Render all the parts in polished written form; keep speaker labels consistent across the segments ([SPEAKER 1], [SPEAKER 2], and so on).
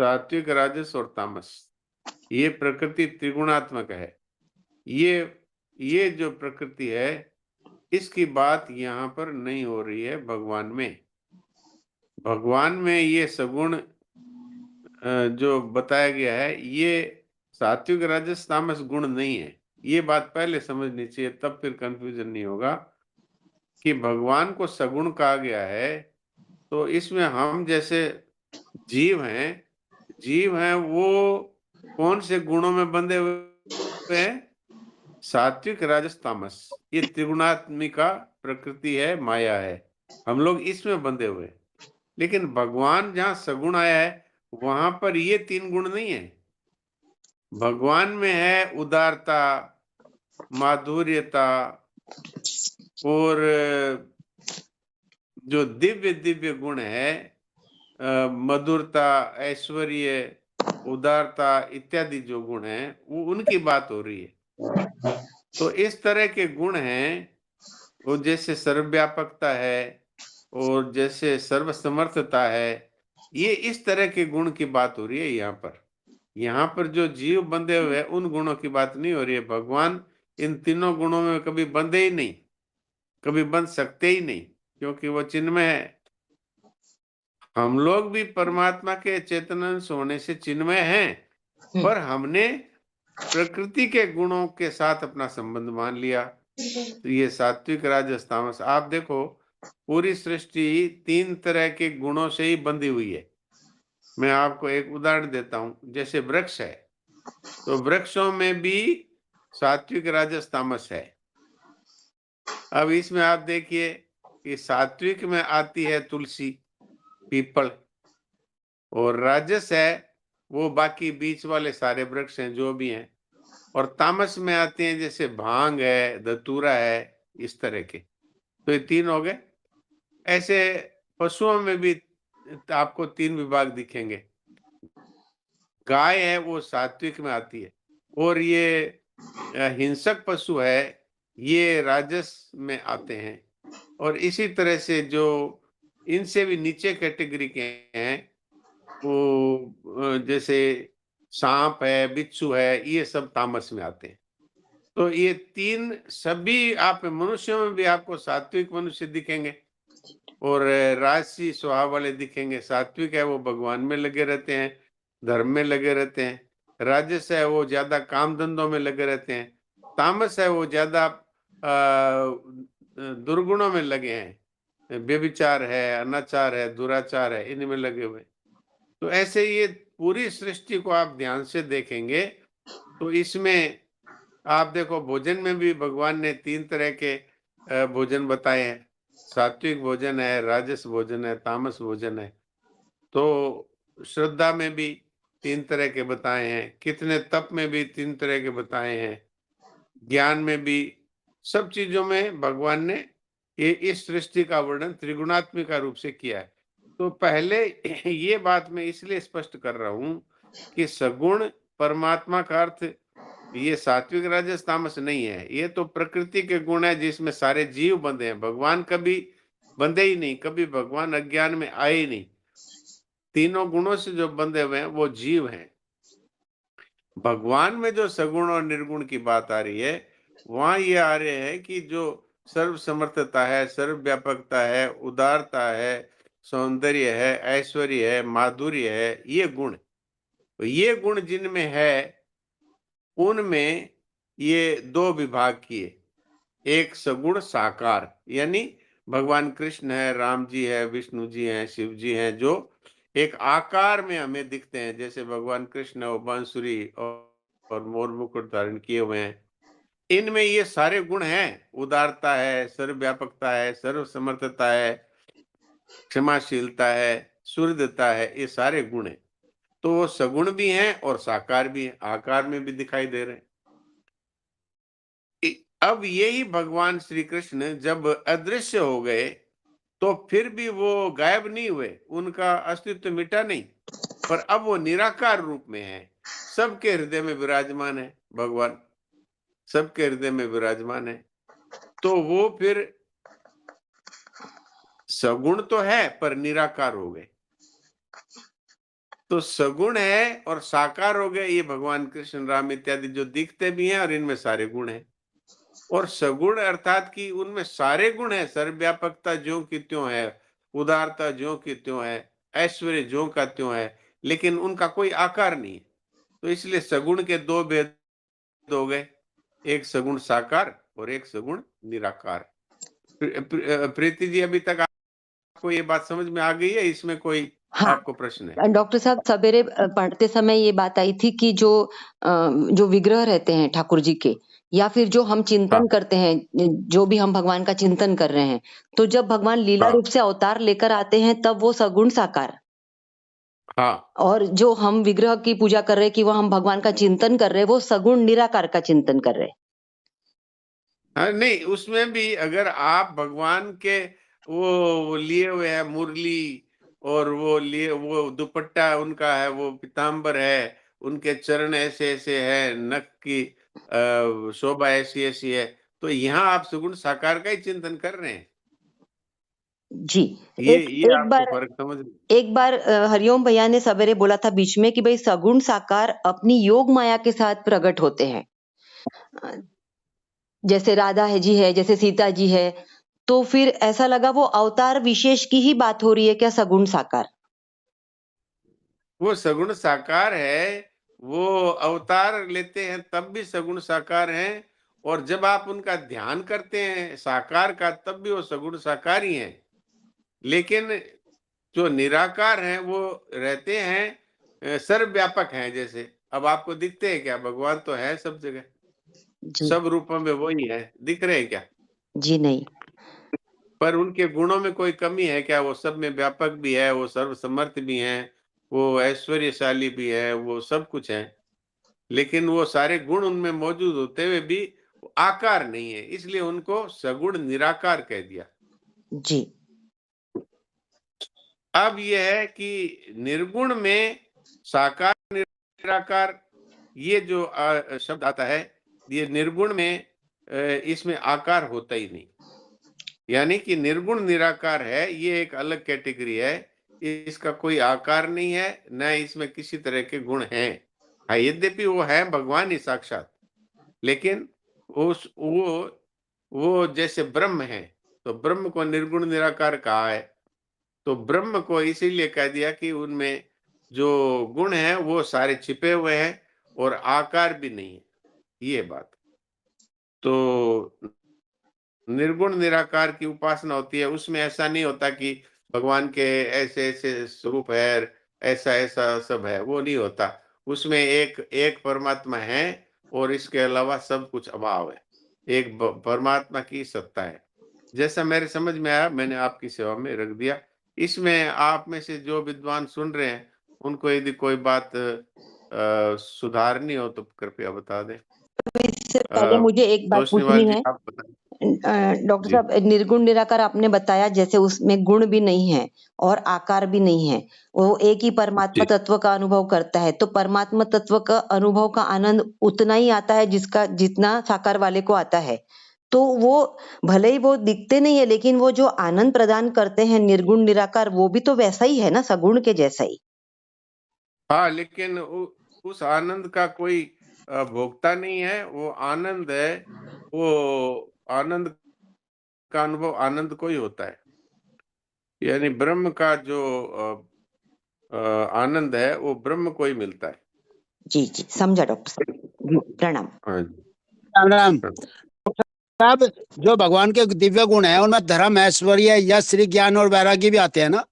[SPEAKER 1] सात्विक, राजस और तामस, ये प्रकृति त्रिगुणात्मक है। ये जो प्रकृति है, इसकी बात यहाँ पर नहीं हो रही है भगवान में। भगवान में ये सगुण जो बताया गया है, ये सात्विक, राजस, तामस गुण नहीं है। ये बात पहले समझनी चाहिए, तब फिर कंफ्यूजन नहीं होगा कि भगवान को सगुण कहा गया है। तो इसमें हम जैसे जीव हैं, वो कौन से गुणों में बंधे हुए हैं? सात्विक, राजस, तामस, ये त्रिगुणात्मिका प्रकृति है, माया है। हम लोग इसमें बंधे हुए। लेकिन भगवान जहाँ सगुण आया है, वहां पर ये तीन गुण नहीं है। भगवान में है उदारता, माधुर्यता और जो दिव्य दिव्य गुण है, मधुरता, ऐश्वर्य, उदारता इत्यादि जो गुण हैं, वो उनकी बात हो रही है। तो इस तरह के गुण हैं, वो जैसे सर्वव्यापकता है और जैसे सर्वसमर्थता है, ये इस तरह के गुण की बात हो रही है यहाँ पर। यहाँ पर जो जीव बंधे हुए हैं, उन गुणों की बात नहीं हो रही है। भगवान इन तीनों गुणों में कभी बंधे ही नहीं, कभी बंध सकते ही नहीं, क्योंकि वो चिन्मय है। हम लोग भी परमात्मा के चेतन अंश होने से चिन्मय हैं, पर हमने प्रकृति के गुणों के साथ अपना संबंध मान लिया। तो ये सात्विक, राजस, तामस, आप देखो पूरी सृष्टि तीन तरह के गुणों से ही बंधी हुई है। मैं आपको एक उदाहरण देता हूं, जैसे वृक्ष है, तो वृक्षों में भी सात्विक, राजस, तामस है। अब इसमें आप देखिए कि सात्विक में आती है तुलसी, पीपल, और राजस है वो बाकी बीच वाले सारे वृक्ष हैं जो भी हैं, और तामस में आते हैं जैसे भांग है, धतूरा है, इस तरह के। तो ये तीन हो गए। ऐसे पशुओं में भी आपको तीन विभाग दिखेंगे। गाय है वो सात्विक में आती है, और ये हिंसक पशु है, ये राजस में आते हैं। और इसी तरह से जो इनसे भी नीचे कैटेगरी के हैं, वो जैसे सांप है, बिच्छू है, ये सब तामस में आते हैं। तो ये तीन सभी, आप मनुष्यों में भी आपको सात्विक मनुष्य दिखेंगे और राजसी स्वभाव वाले दिखेंगे। सात्विक है वो भगवान में लगे रहते हैं, धर्म में लगे रहते हैं। राजस है वो ज्यादा काम धंधों में लगे रहते हैं। तामस है वो ज्यादा दुर्गुणों में लगे हैं, व्यभिचार है, अनाचार है, दुराचार है, इनमें लगे हुए। तो ऐसे ये पूरी सृष्टि को आप ध्यान से देखेंगे तो इसमें आप देखो, भोजन में भी भगवान ने तीन तरह के भोजन बताए हैं। सात्विक भोजन है, राजस भोजन है, तामस भोजन है। तो श्रद्धा में भी तीन तरह के बताए हैं, कितने तप में भी तीन तरह के बताए हैं, ज्ञान में भी, सब चीजों में भगवान ने ये इस सृष्टि का वर्णन त्रिगुणात्मिका रूप से किया है। तो पहले ये बात मैं इसलिए स्पष्ट कर रहा हूं कि सगुण परमात्मा का अर्थ ये सात्विक, राजस, तामस नहीं है। ये तो प्रकृति के गुण है जिसमें सारे जीव बंधे हैं। भगवान कभी बंधे ही नहीं, कभी भगवान अज्ञान में आए ही नहीं। तीनों गुणों से जो बंधे हुए हैं वो जीव हैं। भगवान में जो सगुण और निर्गुण की बात आ रही है, वहां ये आ रहे हैं कि जो सर्व समर्थता है, सर्वव्यापकता है, उदारता है, सौंदर्य है, ऐश्वर्य है, माधुर्य है, ये गुण, तो ये गुण जिनमें है, उनमें ये दो विभाग किए। एक सगुण साकार, यानी भगवान कृष्ण है, राम जी है, विष्णु जी हैं, शिव जी हैं, जो एक आकार में हमें दिखते हैं। जैसे भगवान कृष्ण वो बांसुरी और मोर मुकुट धारण किए हुए हैं। इनमें ये सारे गुण हैं। उदारता है, सर्वव्यापकता है, सर्वसमर्थता है, क्षमाशीलता है, सुहृदता है, ये सारे गुण हैं। तो वो सगुण भी हैं और साकार भी हैं, आकार में भी दिखाई दे रहे हैं। अब यही भगवान श्री कृष्ण जब अदृश्य हो गए, तो फिर भी वो गायब नहीं हुए, उनका अस्तित्व मिटा नहीं, पर अब वो निराकार रूप में है। सबके हृदय में विराजमान है भगवान, सबके हृदय में विराजमान है। तो वो फिर सगुण तो है पर निराकार हो गए। तो सगुण है और साकार हो गए, ये भगवान कृष्ण राम इत्यादि जो दिखते भी हैं और इनमें सारे गुण हैं। और सगुण अर्थात कि उनमें सारे गुण है, सर्वव्यापकता ज्यों की त्यों है, उदारता ज्यों की त्यों है, ऐश्वर्य ज्यों का त्यों है, लेकिन उनका कोई आकार नहीं है। तो इसलिए सगुण के दो भेद हो गए, एक सगुण साकार और एक सगुण निराकार। प्रीति जी, अभी तक आपको ये बात समझ में आ गई है? इसमें कोई
[SPEAKER 2] हाँ,
[SPEAKER 1] आपको प्रश्न है?
[SPEAKER 2] डॉक्टर साहब सवेरे पढ़ते समय ये बात आई थी कि जो विग्रह रहते हैं ठाकुर जी के या फिर जो हम
[SPEAKER 1] हाँ,
[SPEAKER 2] चिंतन करते हैं, जो भी हम भगवान का चिंतन कर रहे हैं, तो जब भगवान लीला
[SPEAKER 1] हाँ,
[SPEAKER 2] रूप से अवतार लेकर आते हैं तब वो सगुण साकार,
[SPEAKER 1] हाँ।
[SPEAKER 2] और जो हम विग्रह की पूजा कर रहे हैं कि वो हम भगवान का चिंतन कर रहे हैं, वो सगुण निराकार का चिंतन कर रहे हैं।
[SPEAKER 1] हाँ, नहीं, उसमें भी अगर आप भगवान के वो लिए हुए है मुरली और वो लिए वो दुपट्टा उनका है, वो पीताम्बर है, उनके चरण ऐसे-ऐसे हैं, नख की शोभा ऐसी-ऐसी है, तो यहाँ आप सगुण साकार का ही चिंतन कर रहे हैं।
[SPEAKER 2] जी,
[SPEAKER 1] ये
[SPEAKER 2] एक
[SPEAKER 1] ये
[SPEAKER 2] एक
[SPEAKER 1] आपको
[SPEAKER 2] बार
[SPEAKER 1] फ़र्क समझ
[SPEAKER 2] एक बार हरिओम भैया ने सवेरे बोला था बीच में कि भई सगुण साकार अपनी योग माया के साथ प्रकट होते हैं। अ, जैसे राधा है जी है, जैसे सीता जी है, तो फिर ऐसा लगा वो अवतार विशेष की ही बात हो रही है क्या सगुण साकार?
[SPEAKER 1] वो सगुण साकार है, वो अवतार लेते हैं तब भी सगुण साकार हैं, और जब आप उनका ध्यान करते हैं साकार का तब भी वो सगुण साकार ही हैं। लेकिन जो निराकार हैं वो रहते हैं सर्वव्यापक हैं जैसे। अब आपको दिखते हैं क्या? भगवान तो है सब जगह,
[SPEAKER 2] जी,
[SPEAKER 1] सब रूपों में वही है, दिख रहे हैं क्या?
[SPEAKER 2] जी नहीं।
[SPEAKER 1] पर उनके गुणों में कोई कमी है क्या? वो सब में व्यापक भी है, वो सर्वसमर्थ भी हैं, वो ऐश्वर्यशाली भी है, वो सब कुछ है। लेकिन वो सारे गुण उनमें मौजूद होते हुए भी वो आकार नहीं है, इसलिए उनको सगुण निराकार कह दिया।
[SPEAKER 2] जी,
[SPEAKER 1] अब यह है कि निर्गुण में साकार निराकार, ये जो शब्द आता है, ये निर्गुण में इसमें आकार होता ही नहीं। यानी कि निर्गुण निराकार है, ये एक अलग कैटेगरी है। इसका कोई आकार नहीं है, न इसमें किसी तरह के गुण हैं। हाँ, यद्यपि वो है भगवान ही साक्षात, लेकिन उस वो जैसे ब्रह्म है, तो ब्रह्म को निर्गुण निराकार कहा है। तो ब्रह्म को इसीलिए कह दिया कि उनमें जो गुण हैं वो सारे छिपे हुए हैं और आकार भी नहीं है, ये बात। तो निर्गुण निराकार की उपासना होती है, उसमें ऐसा नहीं होता कि भगवान के ऐसे-ऐसे स्वरूप है, ऐसा-ऐसा सब है, वो नहीं होता। उसमें एक एक परमात्मा है और इसके अलावा सब कुछ अभाव है। एक ब परमात्मा की सत्ता है। जैसा मेरे समझ में आया, मैंने आपकी सेवा में रख दिया। इसमें आप में से जो विद्वान सुन रहे हैं, उनको यदि कोई बात सुधारनी हो तो कृपया बता दें।
[SPEAKER 2] तो इससे पहले
[SPEAKER 1] अ,
[SPEAKER 2] मुझे एक बात
[SPEAKER 1] तोषनीवाल
[SPEAKER 2] पूछनी
[SPEAKER 1] जी
[SPEAKER 2] है।
[SPEAKER 1] आप बताएँ।
[SPEAKER 2] डॉक्टर
[SPEAKER 1] जी।
[SPEAKER 2] साहब निर्गुण निराकार आपने बताया जैसे उसमें गुण भी नहीं है और आकार भी नहीं है। वो एक ही परमात्मा
[SPEAKER 1] जी।
[SPEAKER 2] तत्व का अनुभव करता है, तो परमात्मा तत्व का अनुभव का आनंद उतना ही आता है जिसका जितना साकार वाले को आता है। तो वो भले ही वो दिखते नहीं है लेकिन वो जो आनंद प्रदान करते हैं निर्गुण निराकार वो भी तो वैसा ही है ना सगुण के जैसा ही।
[SPEAKER 1] हाँ, लेकिन उस आनंद का कोई भोक्ता नहीं है, वो आनंद है, वो आनंद का अनुभव आनंद को ही होता है। यानी ब्रह्म का जो आनंद है, वो ब्रह्म को ही मिलता है।
[SPEAKER 2] जी, जी, समझा डॉक्टर साहब। जी, प्रणाम।
[SPEAKER 1] हाँ जी।
[SPEAKER 3] राम राम साहब। जो भगवान के दिव्य गुण है उनमें धर्म ऐश्वर्य यश श्री ज्ञान और वैराग्य भी आते हैं ना?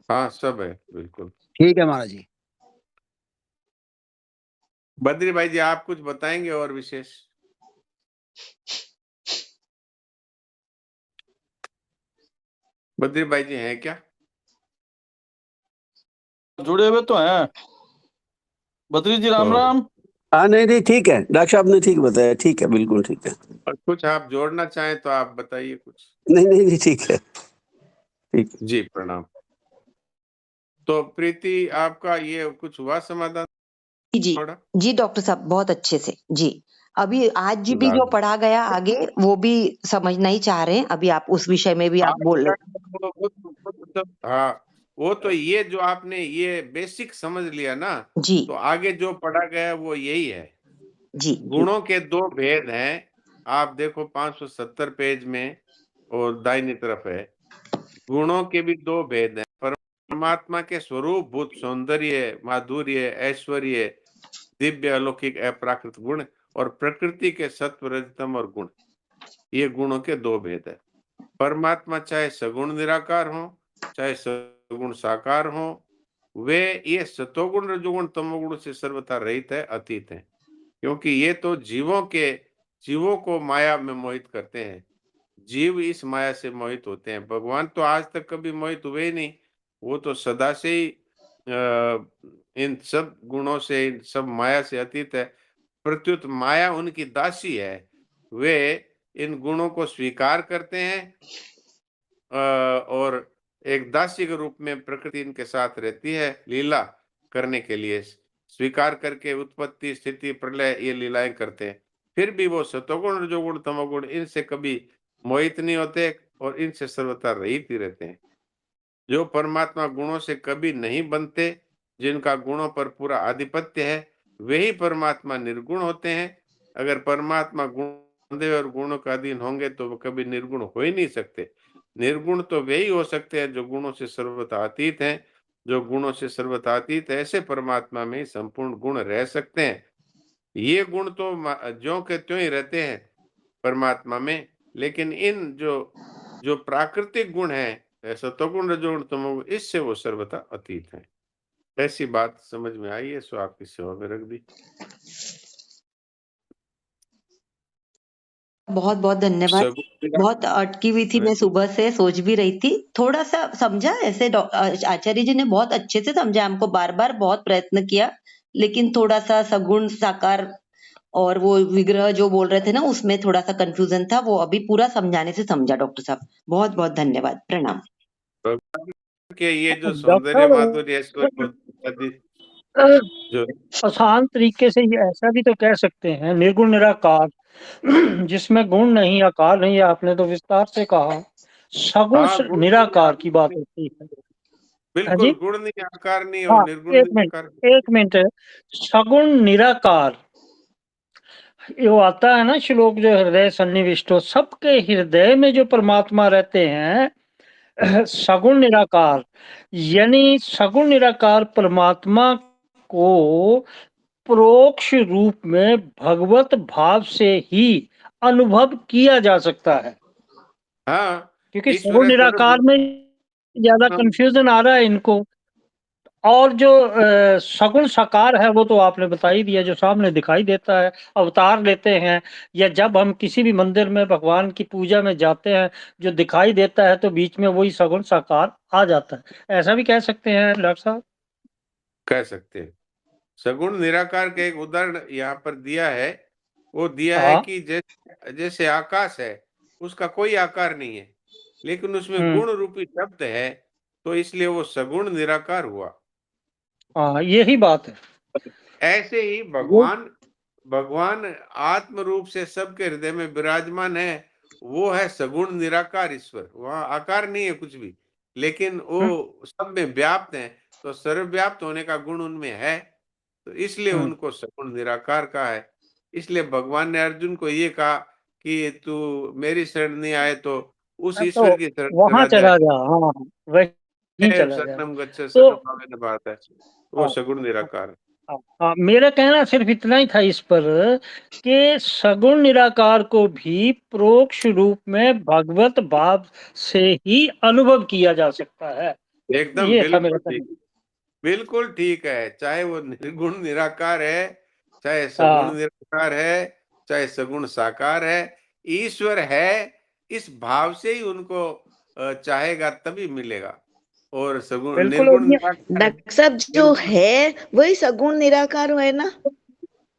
[SPEAKER 1] हाँ, सब है, बिल्कुल।
[SPEAKER 3] ठीक है महाराज जी।
[SPEAKER 1] बद्री भाई जी, आप कुछ बताएँगे और विशेष? बद्री भाई जी हैं क्या?
[SPEAKER 4] जुड़े हुए तो हैं। बद्री जी राम
[SPEAKER 1] तो
[SPEAKER 4] राम।
[SPEAKER 5] हाँ नहीं नहीं ठीक है, डॉक्टर साहब ने ठीक बताया, ठीक है, बिल्कुल ठीक है।
[SPEAKER 1] और कुछ आप जोड़ना चाहें तो आप बताइए कुछ?
[SPEAKER 5] नहीं नहीं नहीं ठीक है, ठीक।
[SPEAKER 1] जी, प्रणाम। तो प्रीति, आपका ये कुछ हुआ समाधान
[SPEAKER 2] जी,
[SPEAKER 1] थोड़ा?
[SPEAKER 2] जी डॉक्टर साहब बहुत अच्छे से। जी, अभी आज जी भी जो
[SPEAKER 1] दाद
[SPEAKER 2] पढ़ा गया आगे वो भी समझना ही चाह रहे हैं। अभी आप उस विषय में भी
[SPEAKER 1] हाँ,
[SPEAKER 2] आप बोल रहे
[SPEAKER 1] हाँ, वो तो ये जो आपने ये बेसिक समझ लिया ना,
[SPEAKER 2] जी
[SPEAKER 1] तो आगे जो पढ़ा गया वो यही है।
[SPEAKER 2] जी
[SPEAKER 1] गुणों के दो भेद हैं। आप देखो 570 पेज में और दाहिनी तरफ है। गुणों के भी दो भेद हैं। परमात्मा के स्वरूप भूत सौंदर्य, माधुर्य, ऐश्वर्य, दिव्य, अलौकिक, अप्राकृत गुण और प्रकृति के सत्व, रजतम और गुण। ये गुणों के दो भेद है। परमात्मा चाहे सगुण निराकार हो, चाहे सगुण साकार हो, वे ये सतोगुण, रजोगुण, तमोगुण से सर्वथा रहित है, अतीत है। क्योंकि ये तो जीवों को माया में मोहित करते हैं। जीव इस माया से मोहित होते हैं। भगवान तो आज तक कभी मोहित हुए ही नहीं। वो तो सदा से ही इन सब गुणों से, इन सब माया से अतीत है। प्रत्युत माया उनकी दासी है। वे इन गुणों को स्वीकार करते हैं और एक दासी के रूप में प्रकृति इनके साथ रहती है लीला करने के लिए। स्वीकार करके उत्पत्ति, स्थिति, प्रलय ये लीलाएं करते हैं। फिर भी वो सतोगुण, रजोगुण, तमोगुण इनसे कभी मोहित नहीं होते और इनसे सर्वथा रहित ही रहते हैं। जो परमात्मा गुणों से कभी नहीं बनते, जिनका गुणों पर पूरा आधिपत्य है, वे ही परमात्मा निर्गुण होते हैं। अगर परमात्मा गुण और गुणों का अधीन होंगे तो वो कभी निर्गुण हो ही नहीं सकते। निर्गुण तो वे ही हो सकते हैं जो गुणों से सर्वथा अतीत हैं। जो गुणों से सर्वथा अतीत है, ऐसे परमात्मा में ही संपूर्ण गुण रह सकते हैं। ये गुण तो ज्यों के त्यों ही रहते हैं परमात्मा में, लेकिन इन जो जो प्राकृतिक गुण हैं, सतोगुण, रजोगुण, तमोगुण, इससे वो सर्वथा अतीत हैं। ऐसी बात समझ में आई है, सो आपकी सेवा में रख दी।
[SPEAKER 2] बहुत बहुत धन्यवाद।
[SPEAKER 1] सगुण
[SPEAKER 2] बहुत अटकी हुई थी, मैं सुबह से सोच भी रही थी। थोड़ा सा समझा ऐसे आचार्य जी ने बहुत अच्छे से समझा हमको, बार बार बहुत प्रयत्न किया, लेकिन थोड़ा सा सगुण साकार और वो विग्रह जो बोल रहे थे ना, उसमें थोड़ा सा कंफ्यूजन था। वो अभी पूरा समझाने से समझा डॉक्टर साहब। बहुत बहुत धन्यवाद, प्रणाम।
[SPEAKER 1] के ये जो सौंदर्य,
[SPEAKER 6] डॉक्टर
[SPEAKER 1] माधुर्य, ऐश्वर्य आदि जो
[SPEAKER 6] आसान तरीके से ये ऐसा भी तो कह सकते हैं निर्गुण निराकार जिसमें गुण नहीं आकार नहीं, आपने तो विस्तार से कहा। सगुण
[SPEAKER 1] हाँ, गुण
[SPEAKER 6] निराकार की बात
[SPEAKER 1] नहीं,
[SPEAKER 6] होती है। हाँ
[SPEAKER 1] बिल्कुल
[SPEAKER 6] जी,
[SPEAKER 1] गुण नहीं, आकार नहीं और
[SPEAKER 6] हाँ,
[SPEAKER 1] निर्गुण निराकार।
[SPEAKER 6] एक मिनट। सगुण निराकार ये आता है ना श्लोक, जो हृदय सन्निविष्टो, सबके हृदय में जो परमात्मा रहते हैं सगुण निराकार, यानी सगुण निराकार परमात्मा को परोक्ष रूप में भगवत भाव से ही अनुभव किया जा सकता है।
[SPEAKER 1] हाँ,
[SPEAKER 6] क्योंकि
[SPEAKER 1] ईश्वर
[SPEAKER 6] सगुण
[SPEAKER 1] है
[SPEAKER 6] निराकार में ज्यादा
[SPEAKER 1] सर्वगुण।
[SPEAKER 6] कंफ्यूजन आ रहा है इनको। और जो सगुण साकार है वो तो आपने बता ही दिया, जो सामने दिखाई देता है, अवतार लेते हैं, या जब हम किसी भी मंदिर में भगवान की पूजा में जाते हैं, जो दिखाई देता है तो बीच में वही सगुण साकार आ जाता है। ऐसा भी कह सकते हैं डॉक्टर साहब?
[SPEAKER 1] कह सकते हैं। सगुण निराकार का एक उदाहरण यहाँ पर दिया है। वो दिया है
[SPEAKER 6] हाँ।
[SPEAKER 1] कि जैसे जैसे आकाश है, उसका कोई आकार नहीं है, लेकिन उसमें
[SPEAKER 6] हम्म।
[SPEAKER 1] गुण रूपी शब्द है, तो इसलिए वो सगुण निराकार हुआ।
[SPEAKER 6] हाँ, यही बात है।
[SPEAKER 1] ऐसे ही
[SPEAKER 6] वो
[SPEAKER 1] भगवान भगवान आत्म रूप से सबके हृदय में विराजमान है। वो है सगुण निराकार ईश्वर। वहां आकार नहीं है कुछ भी, लेकिन
[SPEAKER 6] हम्म,
[SPEAKER 1] वो सब में व्याप्त है। तो सर्वव्याप्त होने का गुण उनमें है, तो इसलिए
[SPEAKER 6] हम्म।
[SPEAKER 1] उनको सगुण निराकार कहा है। इसलिए भगवान ने अर्जुन को ये कहा कि तू मेरी शरण नहीं आए तो उस
[SPEAKER 6] तो
[SPEAKER 1] ईश्वर की शरण
[SPEAKER 6] वहां
[SPEAKER 1] चला जाए।
[SPEAKER 6] चला जा, हाँ हाँ, वही चला जा।
[SPEAKER 1] शरणम गच्छ
[SPEAKER 6] तो
[SPEAKER 1] शरण पावे बात है। वो
[SPEAKER 6] हाँ,
[SPEAKER 1] सगुण निराकार है।
[SPEAKER 6] हाँ, हाँ, मेरा कहना सिर्फ इतना ही था इस पर कि सगुण निराकार को भी परोक्ष रूप में भगवत भाव से ही अनुभव किया जा सकता है।
[SPEAKER 1] एकदम
[SPEAKER 6] ये था मेरा
[SPEAKER 1] बिल्कुल
[SPEAKER 6] कहना।
[SPEAKER 1] ठीक, बिल्कुल ठीक है। चाहे वो निर्गुण निराकार है, चाहे सगुण
[SPEAKER 6] हाँ,
[SPEAKER 1] निराकार है, चाहे सगुण साकार है, ईश्वर है। इस भाव से ही उनको चाहेगा तभी मिलेगा। और सगुण
[SPEAKER 6] बिल्कुल। और
[SPEAKER 1] निर्गुण
[SPEAKER 6] ये
[SPEAKER 1] निराकार है,
[SPEAKER 7] डॉक्टर साहब जो
[SPEAKER 1] निर्गुण
[SPEAKER 7] है वही सगुण निराकार है ना?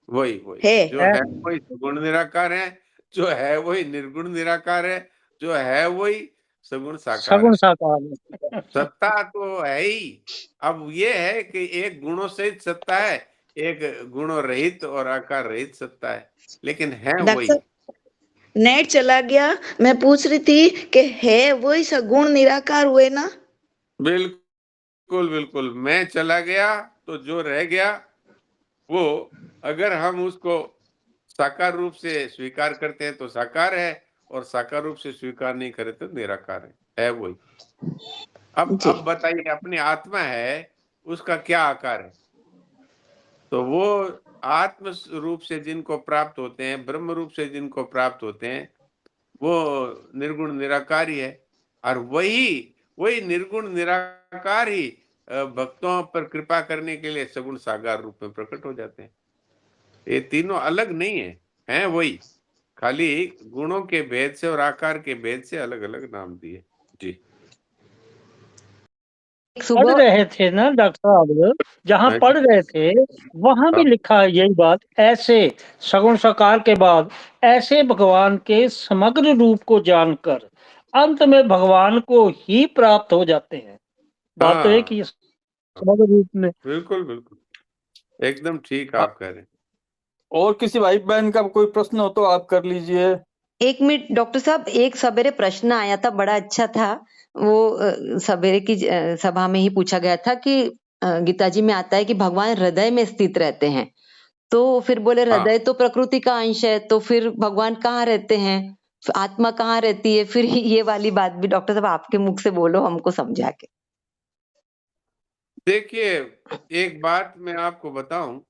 [SPEAKER 1] वही
[SPEAKER 7] है।
[SPEAKER 1] जो
[SPEAKER 6] है,
[SPEAKER 1] है वही सगुण निराकार है, जो है वही निर्गुण निराकार है, जो है वही सगुण साकार
[SPEAKER 6] सगुण
[SPEAKER 1] है।
[SPEAKER 6] साकार में।
[SPEAKER 1] सत्ता तो है ही। अब ये है कि एक गुणों सहित सत्ता है, एक गुणों रहित और आकार रहित सत्ता है, लेकिन है
[SPEAKER 7] डॉक्टर
[SPEAKER 1] वही।
[SPEAKER 7] साहब नेट चला गया, मैं पूछ रही थी कि है वही सगुण निराकार हुए ना?
[SPEAKER 1] बिल्कुल बिल्कुल बिल्कुल, मैं चला गया तो जो रह गया वो, अगर हम उसको साकार रूप से स्वीकार करते हैं तो साकार है, और साकार रूप से स्वीकार नहीं करे तो निराकार है वही।
[SPEAKER 2] जी।
[SPEAKER 1] अब बताइए, अपनी आत्मा है, उसका क्या आकार है? तो वो आत्म रूप से जिनको प्राप्त होते हैं, ब्रह्म रूप से जिनको प्राप्त होते हैं, वो निर्गुण निराकार ही है। और वही वही निर्गुण निराकार ही भक्तों पर कृपा करने के लिए सगुण साकार रूप में प्रकट हो जाते हैं। ये तीनों अलग नहीं है, हैं वही, खाली गुणों के भेद से और आकार के भेद से अलग-अलग नाम दिए। जी।
[SPEAKER 2] एक
[SPEAKER 6] पढ़
[SPEAKER 2] सुबह
[SPEAKER 6] रहे थे ना डॉक्टर साहब, जहाँ
[SPEAKER 1] हाँ,
[SPEAKER 6] पढ़ रहे थे वहां भी
[SPEAKER 1] हाँ।
[SPEAKER 6] लिखा है यही बात, ऐसे सगुण साकार के बाद ऐसे भगवान के समग्र रूप को जानकर अंत में भगवान को ही प्राप्त हो जाते हैं। बात तो एक
[SPEAKER 1] हाँ,
[SPEAKER 6] ही है, समग्र रूप में।
[SPEAKER 1] बिल्कुल, बिल्कुल। एकदम ठीक
[SPEAKER 4] हाँ,
[SPEAKER 1] आप कह रहे हैं।
[SPEAKER 4] और किसी भाई बहन का कोई प्रश्न हो तो आप कर लीजिए।
[SPEAKER 2] 1 मिनट डॉक्टर साहब, एक सवेरे प्रश्न आया था, बड़ा अच्छा था। वो सवेरे की सभा में ही पूछा गया था कि गीता जी में आता है कि भगवान हृदय में स्थित रहते हैं। तो फिर बोले
[SPEAKER 1] हाँ,
[SPEAKER 2] हृदय तो प्रकृति का अंश है, तो फिर भगवान कहाँ रहते हैं? आत्मा कहाँ रहती है? फिर ये वाली बात भी डॉक्टर साहब आपके मुख से बोलो हमको समझा के।
[SPEAKER 1] देखिए, एक बात मैं आपको बताऊँ,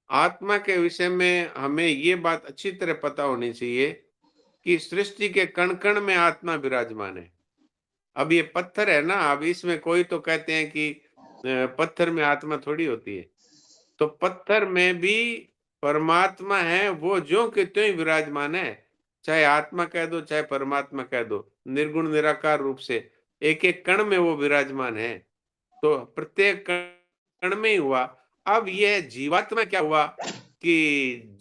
[SPEAKER 1] आत्मा के विषय में हमें ये बात अच्छी तरह पता होनी चाहिए कि सृष्टि के कण-कण में आत्मा विराजमान है। अब ये पत्थर है ना, अब इसमें कोई तो कहते हैं कि पत्थर में आत्मा थोड़ी होती है। तो पत्थर में भी परमात्मा है, वो ज्यों के त्यों ही विराजमान है। चाहे आत्मा कह दो, चाहे परमात्मा कह दो, निर्गुण निराकार रूप से एक-एक कण में वो विराजमान है। तो प्रत्येक कण में ही हुआ। अब यह जीवात्मा क्या हुआ कि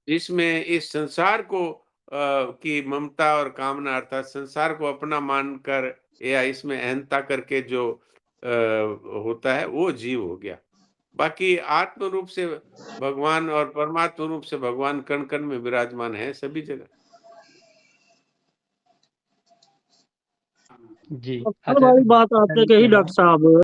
[SPEAKER 1] जिसमें इस संसार को की ममता और कामना, अर्थात संसार को अपना मानकर या इसमें अहंता करके जो होता है वो जीव हो गया। बाकी आत्म रूप से भगवान और परमात्म रूप से भगवान कण-कण में विराजमान है सभी जगह।
[SPEAKER 6] जी, हर वाली बात आपने कही डॉक्टर साहब।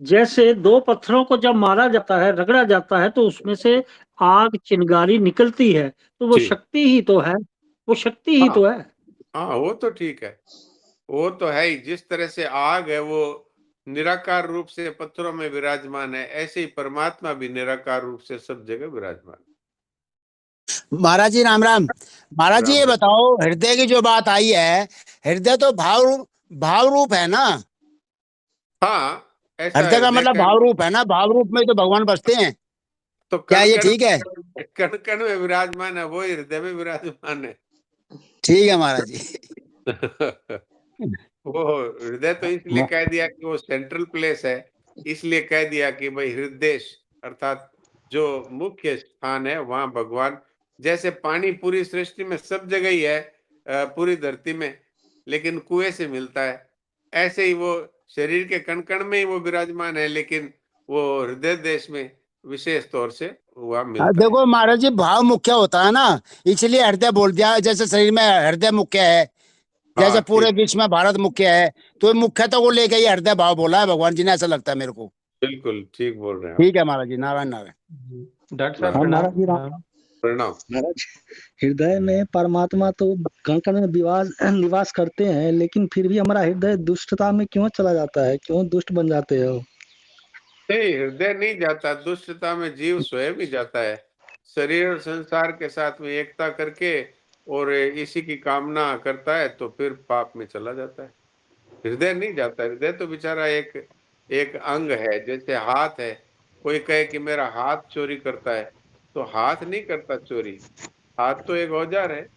[SPEAKER 6] जैसे दो पत्थरों को जब मारा जाता है, रगड़ा जाता है, तो उसमें से आग चिंगारी निकलती है, तो वो
[SPEAKER 1] जी।
[SPEAKER 6] शक्ति ही तो है, वो शक्ति ही
[SPEAKER 1] हाँ,
[SPEAKER 6] तो है।
[SPEAKER 1] हाँ, वो तो ठीक है। वो तो है ही, जिस तरह से आग है वो निराकार रूप से पत्थरों में विराजमान है, ऐसे ही परमात्मा भी निराकार रूप से सब जगह विराजमान है।
[SPEAKER 3] महाराज जी राम राम। महाराज जी
[SPEAKER 1] राम
[SPEAKER 3] ये
[SPEAKER 1] राम।
[SPEAKER 3] बताओ, हृदय की जो बात आई है, हृदय तो भाव रूप है ना?
[SPEAKER 1] हाँ, ऐसा
[SPEAKER 3] हृदय का
[SPEAKER 1] हृदय
[SPEAKER 3] मतलब
[SPEAKER 1] का
[SPEAKER 3] भाव रूप है ना? भाव रूप में तो भगवान बसते हैं।
[SPEAKER 1] तो
[SPEAKER 3] क्या ये
[SPEAKER 1] कण-कण
[SPEAKER 3] ठीक है?
[SPEAKER 1] कण-कण में विराजमान है, वो हृदय में विराजमान है।
[SPEAKER 3] ठीक है महाराज जी।
[SPEAKER 1] वो हृदय तो इसलिए कह दिया कि वो सेंट्रल प्लेस है, इसलिए कह दिया कि भाई हृदय अर्थात जो मुख्य स्थान है वहां भगवान, जैसे पानी पूरी सृष्टि में सब जगह ही है, पूरी धरती में, लेकिन कुएं से मिलता है, ऐसे ही वो शरीर के कण-कण में ही वो विराजमान है, लेकिन वो हृदय देश में विशेष तौर से वहां मिलता है।
[SPEAKER 3] देखो महाराज जी, भाव मुख्य होता है ना, इसलिए हृदय बोल दिया। जैसे शरीर में हृदय मुख्य है,
[SPEAKER 1] हाँ,
[SPEAKER 3] जैसे पूरे
[SPEAKER 1] ठीक,
[SPEAKER 3] विश्व में भारत मुख्य है, तो मुख्यता को लेके ये हृदय भाव बोला है भगवान जी ने, ऐसा लगता है मेरे को।
[SPEAKER 1] बिल्कुल ठीक बोल रहे हैं आप।
[SPEAKER 3] ठीक है महाराज जी, नारायण नारायण।
[SPEAKER 8] डॉक्टर साहब
[SPEAKER 1] नारायण,
[SPEAKER 8] महाराज जी राम
[SPEAKER 1] प्रणाम।
[SPEAKER 8] महाराज, हृदय में परमात्मा तो कण कण में निवास करते हैं, लेकिन फिर भी हमारा हृदय दुष्टता में क्यों चला जाता है? क्यों दुष्ट बन जाते हो?
[SPEAKER 1] नहीं, हृदय नहीं जाता, दुष्टता में जीव स्वयं ही जाता है। शरीर और संसार के साथ में एकता करके और इसी की कामना करता है तो फिर पाप में चला जाता है। हृदय नहीं जाता, हृदय तो बेचारा एक एक अंग है, जैसे हाथ है। कोई कहे कि मेरा हाथ चोरी करता है, तो हाथ नहीं करता चोरी, हाथ तो एक औजार है।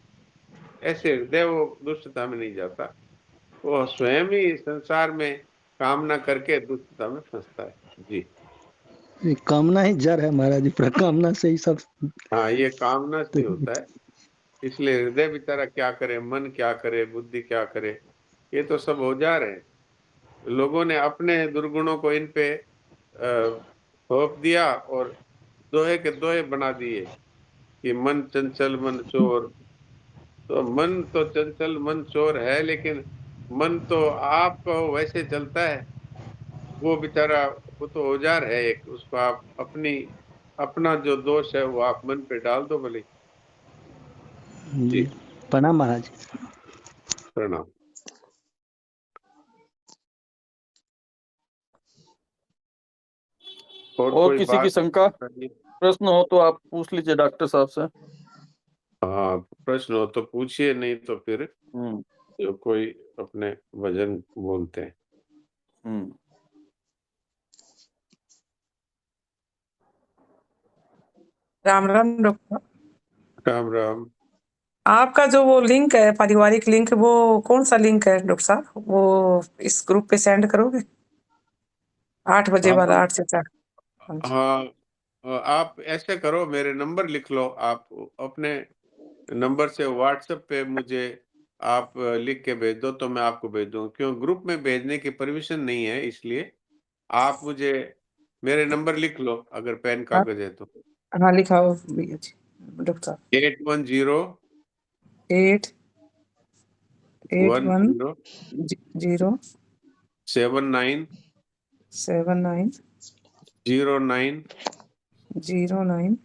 [SPEAKER 1] ऐसे हृदय वो दुष्टता में नहीं जाता, वो स्वयं ही संसार में कामना करके दुष्टता में फंसता है। जी।
[SPEAKER 8] ये कामना ही जड़ है महाराज जी, पूरा कामना से ही सब।
[SPEAKER 1] हाँ, ये कामना से होता है, इसलिए हृदय बेचारा क्या करे, मन क्या करे, बुद्धि क्या करे, ये तो सब औजार है। लोगों ने अपने दुर्गुणों को इन पे थोप दिया और दोहे के दोहे बना दिए कि मन चंचल मन चोर। तो मन तो चंचल मन चोर है, लेकिन मन तो आपका वैसे चलता है, वो बेचारा वो तो औजार है एक, उसको आप अपना जो दोष है वो आप मन पे डाल दो भले। जी,
[SPEAKER 8] प्रणाम महाराज।
[SPEAKER 1] प्रणाम। और
[SPEAKER 4] और
[SPEAKER 1] कोई
[SPEAKER 4] किसी
[SPEAKER 1] बात
[SPEAKER 4] की शंका
[SPEAKER 1] बताइए।
[SPEAKER 4] प्रश्न हो तो आप पूछ लीजिए डॉक्टर साहब से।
[SPEAKER 1] हाँ, प्रश्न हो तो पूछिए, नहीं तो फिर
[SPEAKER 4] हम्म
[SPEAKER 1] जो कोई अपने भजन बोलते हैं।
[SPEAKER 4] हम्म
[SPEAKER 9] राम राम डॉक्टर।
[SPEAKER 1] राम राम।
[SPEAKER 9] आपका जो वो लिंक है, पारिवारिक लिंक, वो कौन सा लिंक है डॉक्टर साहब? वो इस ग्रुप पे सेंड करोगे? 8 बजे
[SPEAKER 1] हाँ
[SPEAKER 9] वाला, 8 से 4। हाँ जी।
[SPEAKER 1] हाँ, आप ऐसे करो, मेरे नंबर लिख लो, आप अपने नंबर से व्हाट्सएप पे मुझे आप लिख के भेज दो तो मैं आपको भेज दूंगा। क्यों ग्रुप में भेजने की परमिशन नहीं है, इसलिए आप मुझे मेरे नंबर लिख लो अगर पेन
[SPEAKER 9] हाँ,
[SPEAKER 1] कागज है तो।
[SPEAKER 9] हाँ लिखाओ भैया जी डॉक्टर साहब।
[SPEAKER 1] 810
[SPEAKER 9] 8 8 1
[SPEAKER 1] 10
[SPEAKER 9] 0
[SPEAKER 1] 79
[SPEAKER 9] 7 9
[SPEAKER 1] 09
[SPEAKER 9] 0 9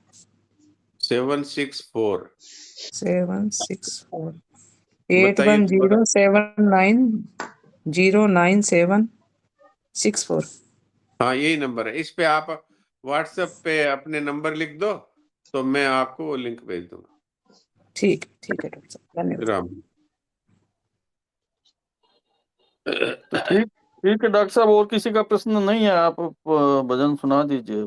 [SPEAKER 1] 764।
[SPEAKER 9] 7 6 4। 8
[SPEAKER 1] बताइए
[SPEAKER 9] 1
[SPEAKER 1] दोबारा।
[SPEAKER 9] 0 7 9 0 9 7 6 4।
[SPEAKER 1] हाँ, यही नंबर है, इस पे आप व्हाट्सएप पे अपने नंबर लिख दो तो मैं आपको वो लिंक भेज दूंगा।
[SPEAKER 9] ठीक है डॉक्टर साहब, धन्यवाद।
[SPEAKER 1] राम।
[SPEAKER 4] तो ठीक ठीक है डॉक्टर साहब, और किसी का प्रश्न नहीं है, आप भजन सुना दीजिए।